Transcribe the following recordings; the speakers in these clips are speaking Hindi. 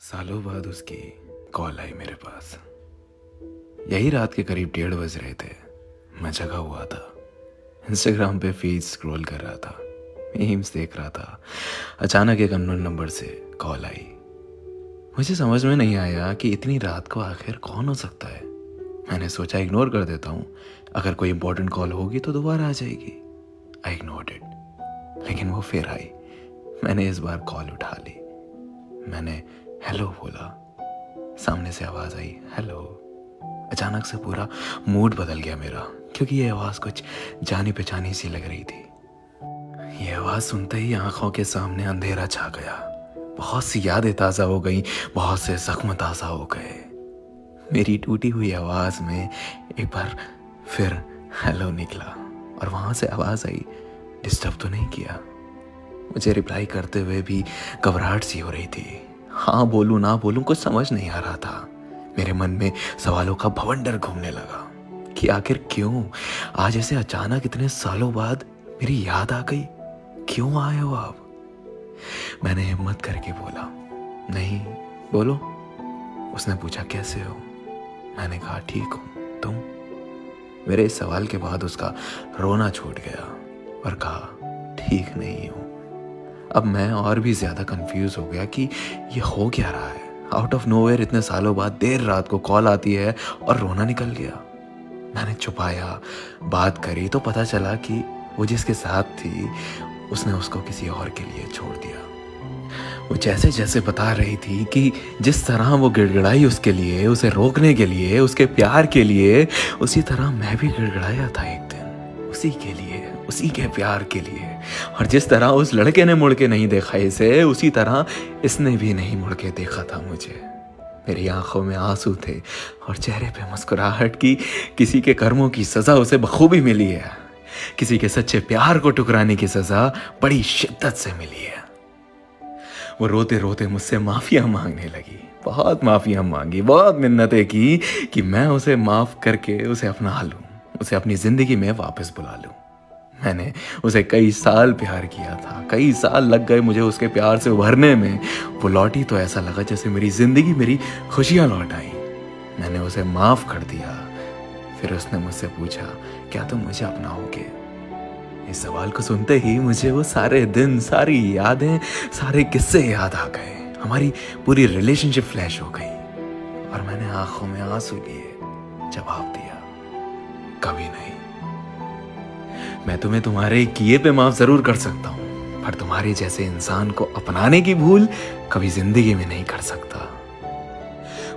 सालों बाद उसकी कॉल आई मेरे पास। यही रात के करीब 1:30 बज रहे थे। मैं जगा हुआ था, इंस्टाग्राम पे फीड स्क्रॉल कर रहा था, मीम्स देख रहा था। अचानक एक अननोन नंबर से कॉल आई। मुझे समझ में नहीं आया कि इतनी रात को आखिर कौन हो सकता है। मैंने सोचा इग्नोर कर देता हूँ, अगर कोई इंपॉर्टेंट कॉल होगी तो दोबारा आ जाएगी। आई इग्नोर्ड इट, लेकिन वो फिर आई। मैंने इस बार कॉल उठा ली। मैंने हेलो बोला। सामने से आवाज़ आई हेलो। अचानक से पूरा मूड बदल गया मेरा, क्योंकि ये आवाज़ कुछ जानी पहचानी सी लग रही थी। ये आवाज़ सुनते ही आंखों के सामने अंधेरा छा गया। बहुत सी यादें ताज़ा हो गई, बहुत से जख्म ताज़ा हो गए। मेरी टूटी हुई आवाज़ में एक बार फिर हेलो निकला और वहाँ से आवाज़ आई डिस्टर्ब तो नहीं किया। मुझे रिप्लाई करते हुए भी घबराहट सी हो रही थी। हाँ बोलूँ ना बोलूँ कुछ समझ नहीं आ रहा था। मेरे मन में सवालों का भवंडर घूमने लगा कि आखिर क्यों आज ऐसे अचानक इतने सालों बाद मेरी याद आ गई। क्यों आए हो आप? मैंने हिम्मत करके बोला नहीं, बोलो। उसने पूछा कैसे हो? मैंने कहा ठीक हूँ, तुम? मेरे इस सवाल के बाद उसका रोना छूट गया और कहा ठीक नहीं हूँ। अब मैं और भी ज्यादा कंफ्यूज हो गया कि ये हो क्या रहा है। आउट ऑफ नोवेयर इतने सालों बाद देर रात को कॉल आती है और रोना निकल गया। मैंने छुपाया, बात करी तो पता चला कि वो जिसके साथ थी उसने उसको किसी और के लिए छोड़ दिया। वो जैसे जैसे बता रही थी कि जिस तरह वो गिड़गिड़ाई उसके लिए, उसे रोकने के लिए, उसके प्यार के लिए, उसी तरह मैं भी गिड़गिड़ाया था एक दिन उसी के लिए, उसी के प्यार के लिए। और जिस तरह उस लड़के ने मुड़ के नहीं देखा इसे, उसी तरह इसने भी नहीं मुड़ के देखा था मुझे। मेरी आंखों में आंसू थे और चेहरे पे मुस्कुराहट की। किसी के कर्मों की सजा उसे बखूबी मिली है, किसी के सच्चे प्यार को ठुकराने की सजा बड़ी शिद्दत से मिली है। वो रोते रोते मुझसे माफिया मांगने लगी, बहुत माफिया मांगी, बहुत मिन्नतें की कि मैं उसे माफ करके उसे अपना लूं, उसे अपनी जिंदगी में वापस बुला लूं। मैंने उसे कई साल प्यार किया था, कई साल लग गए मुझे उसके प्यार से उभरने में। वो लौटी तो ऐसा लगा जैसे मेरी जिंदगी, मेरी खुशियां लौट आई। मैंने उसे माफ कर दिया। फिर उसने मुझसे पूछा क्या तुम मुझे अपनाओगे? इस सवाल को सुनते ही मुझे वो सारे दिन, सारी यादें, सारे किस्से याद आ गए। हमारी पूरी रिलेशनशिप फ्लैश हो गई और मैंने आंखों में आंसू लिए जवाब दिया कभी नहीं। मैं तुम्हें तुम्हारे किए पे माफ जरूर कर सकता हूँ, पर तुम्हारे जैसे इंसान को अपनाने की भूल कभी जिंदगी में नहीं कर सकता।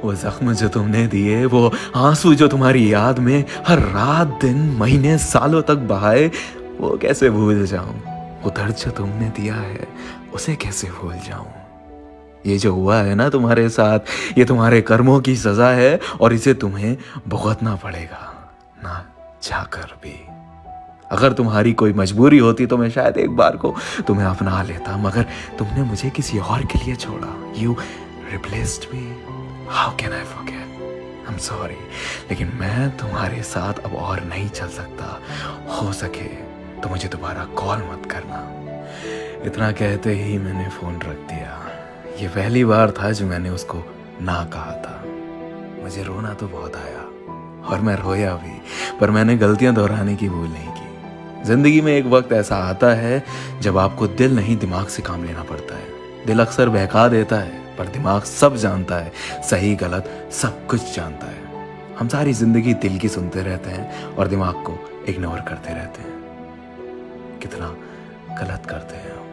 वो जख्म जो तुमने दिए, वो आंसू जो तुम्हारी याद में हर रात दिन महीने सालों तक बहाए, वो कैसे भूल जाऊं? वो दर्द जो तुमने दिया है उसे कैसे भूल जाऊं? ये जो हुआ है ना तुम्हारे साथ, ये तुम्हारे कर्मों की सजा है और इसे तुम्हें भुगतना पड़ेगा, ना चाहकर भी। अगर तुम्हारी कोई मजबूरी होती तो मैं शायद एक बार को तुम्हें अपना लेता, मगर तुमने मुझे किसी और के लिए छोड़ा। You replaced me. How can I forget? I am sorry, लेकिन मैं तुम्हारे साथ अब और नहीं चल सकता। हो सके तो मुझे दोबारा कॉल मत करना। इतना कहते ही मैंने फोन रख दिया। ये पहली बार था जो मैंने उसको ना कहा था। मुझे रोना तो बहुत आया और मैं रोया भी, पर मैंने गलतियां दोहराने की भूल नहीं की। जिंदगी में एक वक्त ऐसा आता है जब आपको दिल नहीं दिमाग से काम लेना पड़ता है। दिल अक्सर बहका देता है, पर दिमाग सब जानता है, सही गलत सब कुछ जानता है। हम सारी जिंदगी दिल की सुनते रहते हैं और दिमाग को इग्नोर करते रहते हैं। कितना गलत करते हैं हम।